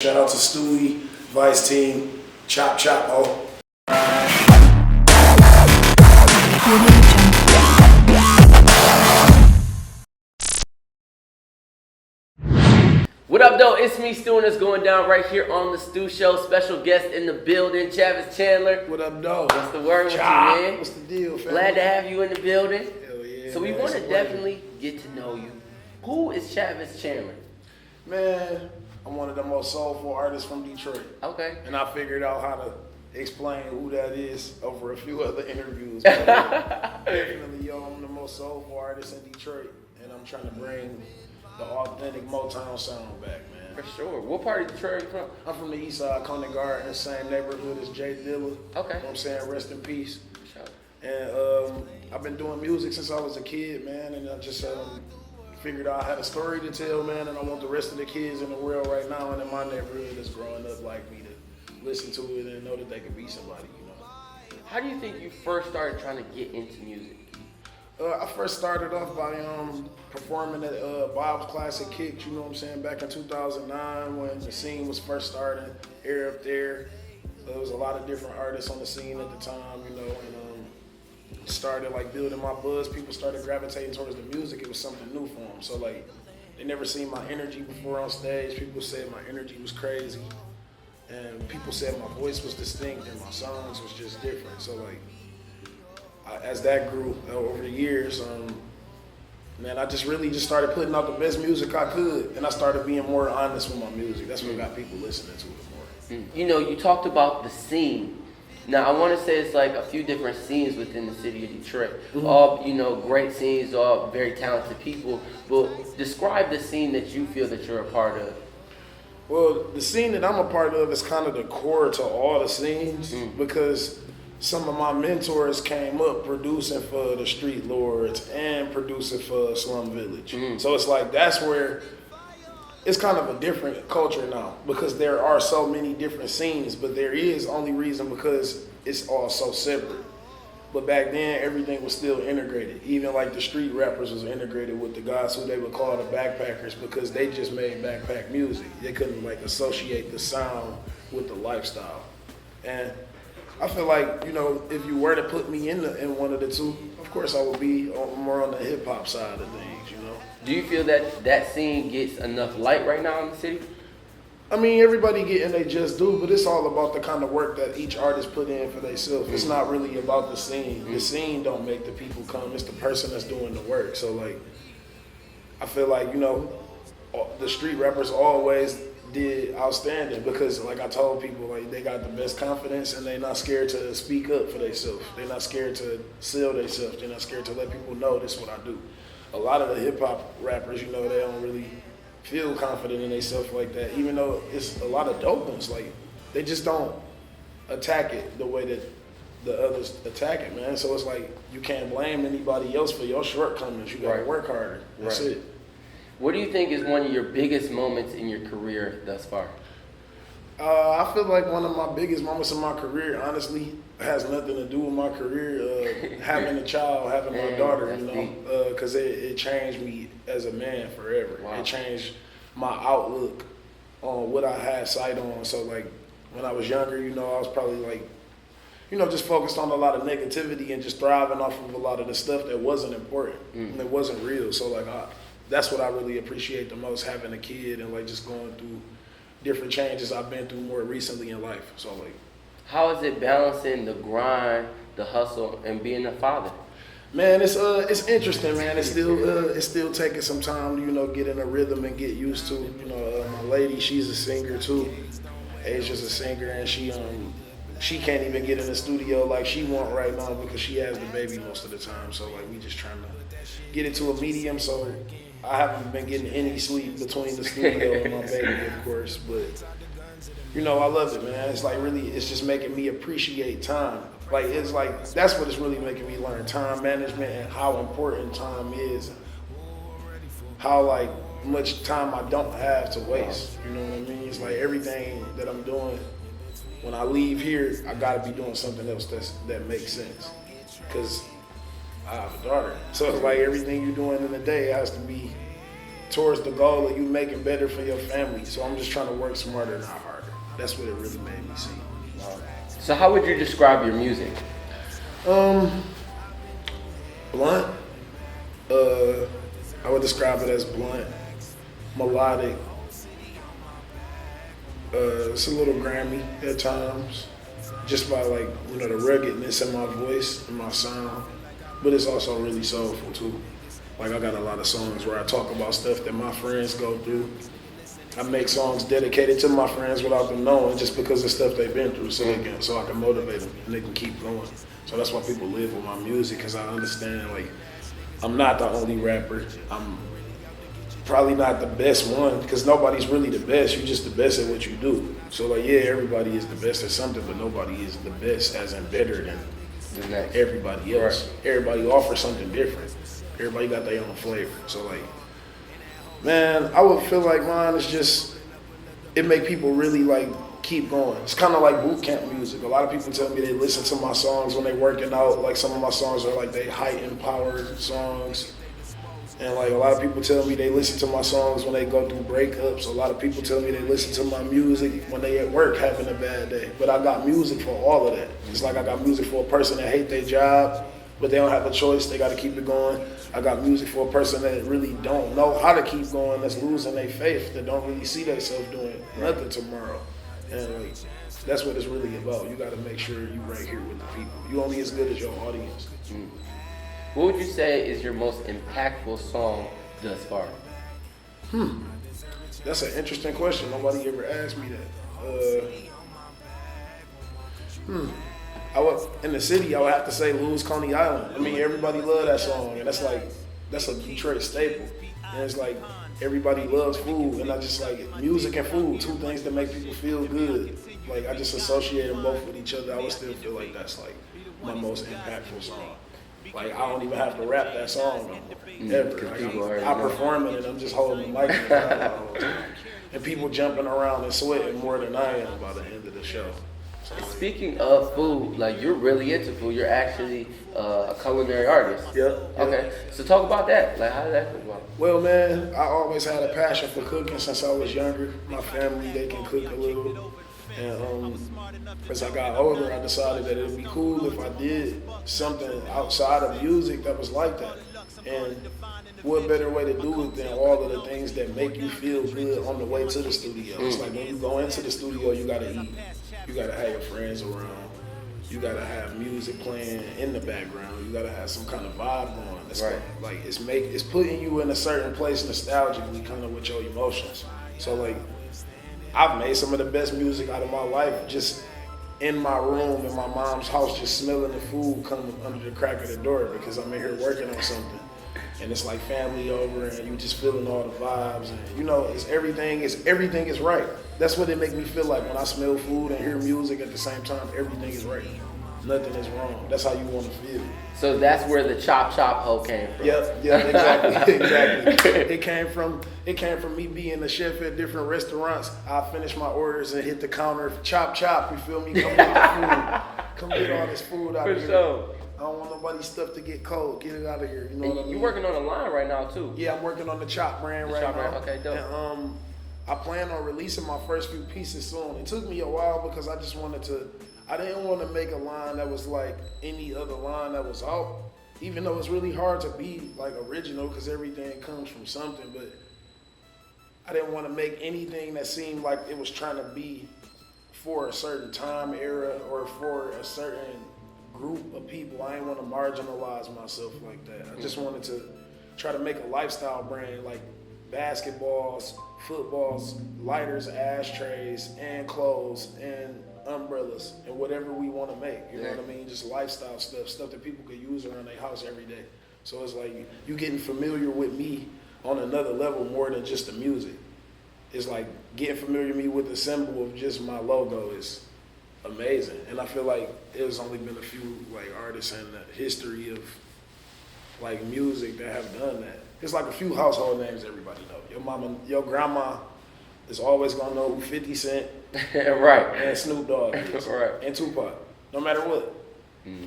Shout out to Stewe, Vice Team, Chop Chop Oh. What up, though? It's me, Stewe, and it's going down right here on the Stew Show. Special guest in the building, Chavis Chandler. What up, though? What's the word with you, Chop. man? What's the deal, fam? Glad to have you in the building. Hell yeah, So we man, want to it's a pleasure. definitely get to know you. Who is Chavis Chandler? Man, I'm one of the most soulful artists from Detroit. Okay. And I figured out how to explain who that is over a few other interviews. But definitely, yo, I'm the most soulful artist in Detroit. And I'm trying to bring the authentic Motown sound back, man. For sure. What part of Detroit are you from? I'm from the east side, Culinary Artist, in the same neighborhood as Jay Dilla. Okay. You know what I'm saying? Rest in peace. Sure. And I've been doing music since I was a kid, man, and I just figured out I had a story to tell, man, and I want the rest of the kids in the world right now and in my neighborhood that's growing up like me to listen to it and know that they could be somebody, you know. How do you think you first started trying to get into music? I first started off by performing at Bob's Classic Kicks, you know what I'm saying, back in 2009 when the scene was first starting, Air Up There. There was a lot of different artists on the scene at the time, you know, and started like building my buzz. People started gravitating towards the music. It was something new for them. So like, they never seen my energy before on stage. People said my energy was crazy. And people said my voice was distinct and my songs was just different. So like, as that grew over the years, man, I just really started putting out the best music I could, and I started being more honest with my music. That's what got people listening to it more. You know, you talked about the scene. Now, I want to say it's like a few different scenes within the city of Detroit. Mm-hmm. All, you know, great scenes, all very talented people. But describe the scene that you feel that you're a part of. Well, the scene that I'm a part of is kind of the core to all the scenes because some of my mentors came up producing for the Street Lords and producing for Slum Village. So it's like that's where it's kind of a different culture now because there are so many different scenes, but there is only reason because it's all so separate. But back then, everything was still integrated. Even like the street rappers was integrated with the guys who they would call the backpackers because they just made backpack music. They couldn't like associate the sound with the lifestyle. And I feel like, you know, if you were to put me in one of the two, of course I would be more on the hip hop side of things, you know. Do you feel that that scene gets enough light right now in the city? I mean, everybody getting they just do, but it's all about the kind of work that each artist put in for themselves. It's not really about the scene. The scene don't make the people come. It's the person that's doing the work. So, like, I feel like, you know, the street rappers always did outstanding because, like I told people, like they got the best confidence and they're not scared to speak up for themselves. They're not scared to sell themselves. They're not scared to let people know this is what I do. A lot of the hip hop rappers, you know, they don't really feel confident in themselves like that, even though it's a lot of dope ones. Like, they just don't attack it the way that the others attack it, man. So it's like, you can't blame anybody else for your shortcomings. You gotta work harder. That's it. What do you think is one of your biggest moments in your career thus far? I feel like one of my biggest moments in my career, honestly, has nothing to do with my career. Having a child, having my daughter, you know, because it changed me as a man forever. Wow. It changed my outlook on what I had sight on. So, like, when I was younger, you know, I was probably like, you know, just focused on a lot of negativity and just thriving off of a lot of the stuff that wasn't important and it wasn't real. So, like, that's what I really appreciate the most, having a kid and, like, just going through different changes I've been through more recently in life. So, like, how is it balancing the grind, the hustle, and being a father? Man, it's interesting, man. It's still taking some time to, you know, get in a rhythm and get used to. You know, my lady, she's a singer too. Asia's a singer, and she can't even get in the studio like she want right now because she has the baby most of the time. So like, we just trying to get it to a medium. So I haven't been getting any sleep between the studio and my baby, of course, but you know, I love it, man. It's like really, it's just making me appreciate time. Like, it's like, that's what it's really making me learn, time management and how important time is. How, like, much time I don't have to waste. You know what I mean? It's like everything that I'm doing, when I leave here, I gotta be doing something else that makes sense. Because I have a daughter. So it's like everything you're doing in the day has to be towards the goal of you making better for your family. So I'm just trying to work smarter, not harder. That's what it really made me see. So how would you describe your music? Blunt. I would describe it as blunt, melodic. It's a little Grammy at times, just by like, you know, the ruggedness in my voice and my sound. But it's also really soulful too. Like I got a lot of songs where I talk about stuff that my friends go through. I make songs dedicated to my friends without them knowing, just because of stuff they've been through, so I can motivate them and they can keep going. So that's why people live with my music, because I understand, like, I'm not the only rapper. I'm probably not the best one, because nobody's really the best. You're just the best at what you do. So like, yeah, everybody is the best at something, but nobody is the best, as in better than everybody else. Right. Everybody offers something different. Everybody got their own flavor. So like, man, I would feel like mine is just, it make people really like keep going. It's kind of like boot camp music. A lot of people tell me they listen to my songs when they working out. Like some of my songs are like they heightened power songs. And like a lot of people tell me they listen to my songs when they go through breakups. A lot of people tell me they listen to my music when they at work having a bad day. But I got music for all of that. It's like I got music for a person that hate their job, but they don't have a choice. They got to keep it going. I got music for a person that really don't know how to keep going, that's losing their faith, that don't really see themselves doing nothing tomorrow. And like, that's what it's really about. You got to make sure you right here with the people. You only as good as your audience. What would you say is your most impactful song thus far? That's an interesting question. Nobody ever asked me that. I would, in the city, I would have to say Lose Coney Island. I mean, everybody love that song, and that's a Detroit staple. And it's like, everybody loves food, and I just like music and food, two things that make people feel good. Like, I just associate them both with each other. I would still feel like that's like my most impactful song. Like, I don't even have to rap that song no more, ever. Like, I perform it, and I'm just holding the mic in the crowd all the time. And people jumping around and sweating more than I am by the end of the show. Speaking of food, like you're really into food. You're actually a culinary artist. Yeah. Okay. So talk about that. Like, how did that come about? Well, man, I always had a passion for cooking since I was younger. My family, they can cook a little. And as I got older, I decided that it would be cool if I did something outside of music that was like that. And what better way to do it than all of the things that make you feel good on the way to the studio? It's like when you go into the studio, you gotta eat. You gotta have your friends around. You gotta have music playing in the background. You gotta have some kind of vibe going. It's right. Like it's putting you in a certain place nostalgically, kind of with your emotions. So like, I've made some of the best music out of my life just in my room in my mom's house, just smelling the food coming under the crack of the door because I'm in here working on something. And it's like family over, and you just feeling all the vibes, and you know, everything is right. That's what it make me feel like when I smell food and hear music at the same time. Everything is right. Nothing is wrong. That's how you want to feel. So that's where the chop hoe came from. Yep, exactly, exactly. It came from me being a chef at different restaurants. I finish my orders and hit the counter, chop, you feel me? Come get the food. Come get all this food out of here. Sure. I don't want nobody's stuff to get cold. Get it out of here. You know what I mean? You're working on a line right now too. Yeah, I'm working on the Chop brand right now. Okay, dope. And I plan on releasing my first few pieces soon. It took me a while because I didn't want to make a line that was like any other line that was out. Even though it's really hard to be like original because everything comes from something, but I didn't want to make anything that seemed like it was trying to be for a certain time era or for a certain group of people. I didn't want to marginalize myself like that. I just wanted to try to make a lifestyle brand, like basketballs, footballs, lighters, ashtrays, and clothes, and umbrellas, and whatever we want to make. You know what I mean? Just lifestyle stuff that people could use around their house every day. So it's like you getting familiar with me on another level more than just the music. It's like getting familiar with me with the symbol of just my logo is amazing. And I feel like there's only been a few like artists in the history of like music that have done that. It's like a few household names everybody know. Your mama, your grandma is always gonna know who 50 Cent right. and Snoop Dogg is. Right. And Tupac. No matter what.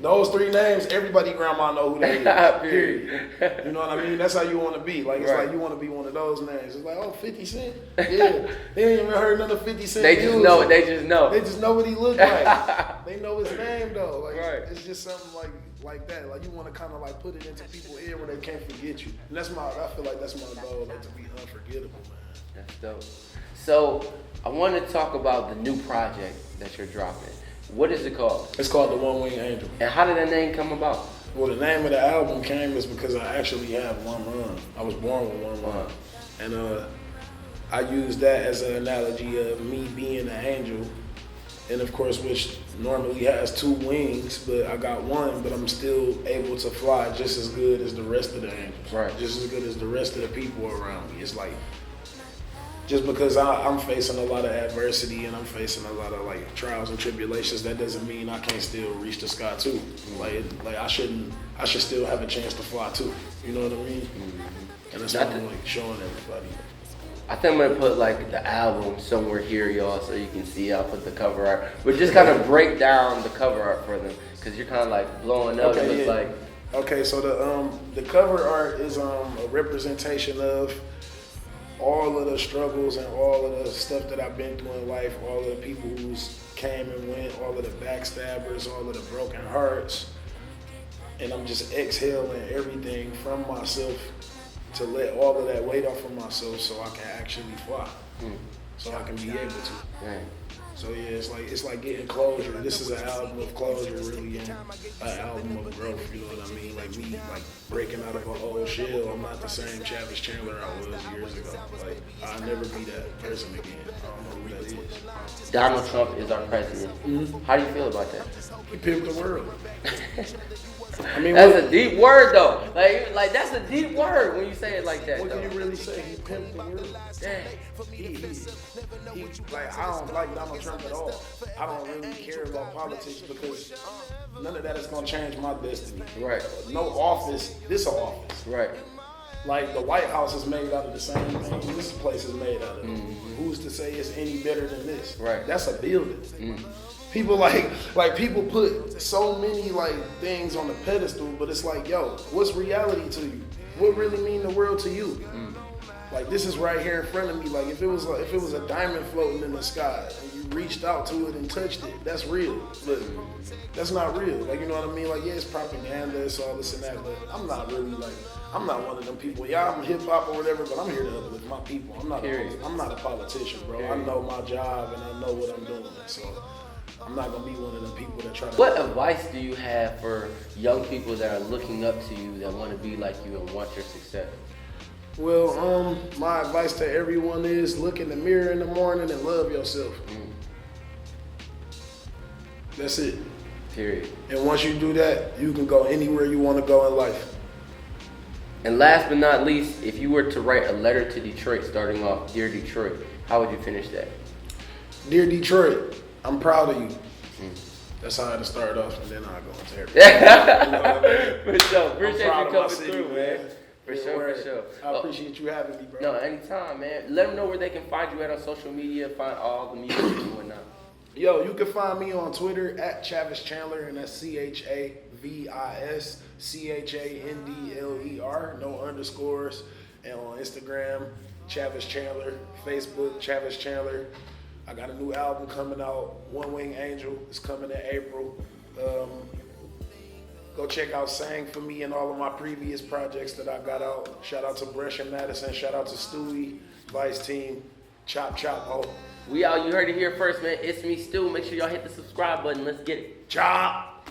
Those 3 names, everybody grandma know who they is. Period. You know what I mean? That's how you want to be. Like, it's Right. like you want to be one of those names. It's like, oh, 50 Cent? Yeah. They ain't even heard none of 50 Cent They just music. know. They just know. They just know what he look like. They know his name, though. Like, Right. it's just something like that. Like, you want to kind of like put it into people's ear where they can't forget you. And that's I feel like that's my goal, like to be unforgettable, man. That's dope. So I want to talk about the new project that you're dropping. What is it called? It's called The One Wing Angel. And how did that name come about? Well, the name of the album came is because I actually have one run. I was born with one run. And I use that as an analogy of me being an angel. And of course, which normally has 2 wings, but I got one, but I'm still able to fly just as good as the rest of the angels. Right. Just as good as the rest of the people around me. It's like, just because I'm facing a lot of adversity and I'm facing a lot of like trials and tribulations, that doesn't mean I can't still reach the sky too. Like I should still have a chance to fly too. You know what I mean? And that's what I'm like showing everybody. I think I'm gonna put like the album somewhere here, y'all, so you can see. I'll put the cover art, but just kind of break down the cover art for them, cause you're kind of like blowing up. Okay, It looks yeah. like. Okay, so the cover art is a representation of all of the struggles and all of the stuff that I've been through in life, all of the people who's came and went, all of the backstabbers, all of the broken hearts. And I'm just exhaling everything from myself to let all of that weight off of myself so I can actually fly. So I can be able to. Dang. So yeah, it's like getting closure. This is an album of closure, really, and an album of growth. You know what I mean? Like me, like breaking out of an old shell. I'm not the same Chavis Chandler I was years ago. Like I'll never be that person again. I don't know who that is. Donald Trump is our president. How do you feel about that? He pimped the world. I mean, That's a deep word though. Like that's a deep word when you say it like that. what Though. can you really say? He pimped the world. Dang. He like I don't like Donald Trump at all. I don't really care about politics because none of that is gonna change my destiny. Right. No office, this office. Right. Like the White House is made out of the same thing this place is made out of. Who's to say it's any better than this? Right. That's a building. People like people put so many like things on the pedestal, but it's like, yo, what's reality to you? What really mean the world to you? Like this is right here in front of me. Like if it was a diamond floating in the sky and you reached out to it and touched it, that's real. But that's not real. Like you know what I mean? Like yeah, it's propaganda, it's all this and that. But I'm not really like I'm not one of them people. Yeah, I'm hip hop or whatever, but I'm here to uplift my people. I'm not a politician, bro. I know my job and I know what I'm doing. So I'm not gonna be one of them people that try to. What advice do you have for young people that are looking up to you, that want to be like you and want your success? Well, my advice to everyone is look in the mirror in the morning and love yourself. That's it. Period. And once you do that, you can go anywhere you want to go in life. And last but not least, if you were to write a letter to Detroit starting off, Dear Detroit, how would you finish that? Dear Detroit, I'm proud of you. That's how I start off, and then I go into everything. You know what I mean? For sure. Appreciate I'm proud you of my coming city, through, man. For Yeah, sure, word. for sure. I appreciate you having me, bro. No, anytime, man. Let them know where they can find you at on social media, find all the music and whatnot. Yo, you can find me on Twitter at Chavis Chandler, and that's ChavisChandler, no underscores. And on Instagram, Chavis Chandler, Facebook, Chavis Chandler. I got a new album coming out, One Wing Angel. It's coming in April. Go check out Sang For Me and all of my previous projects that I got out. Shout out to Bresh and Madison. Shout out to Stewe, Vice Team. Chop, chop, ho. We out. You heard it here first, man. It's me, Stewe. Make sure y'all hit the subscribe button. Let's get it. Chop.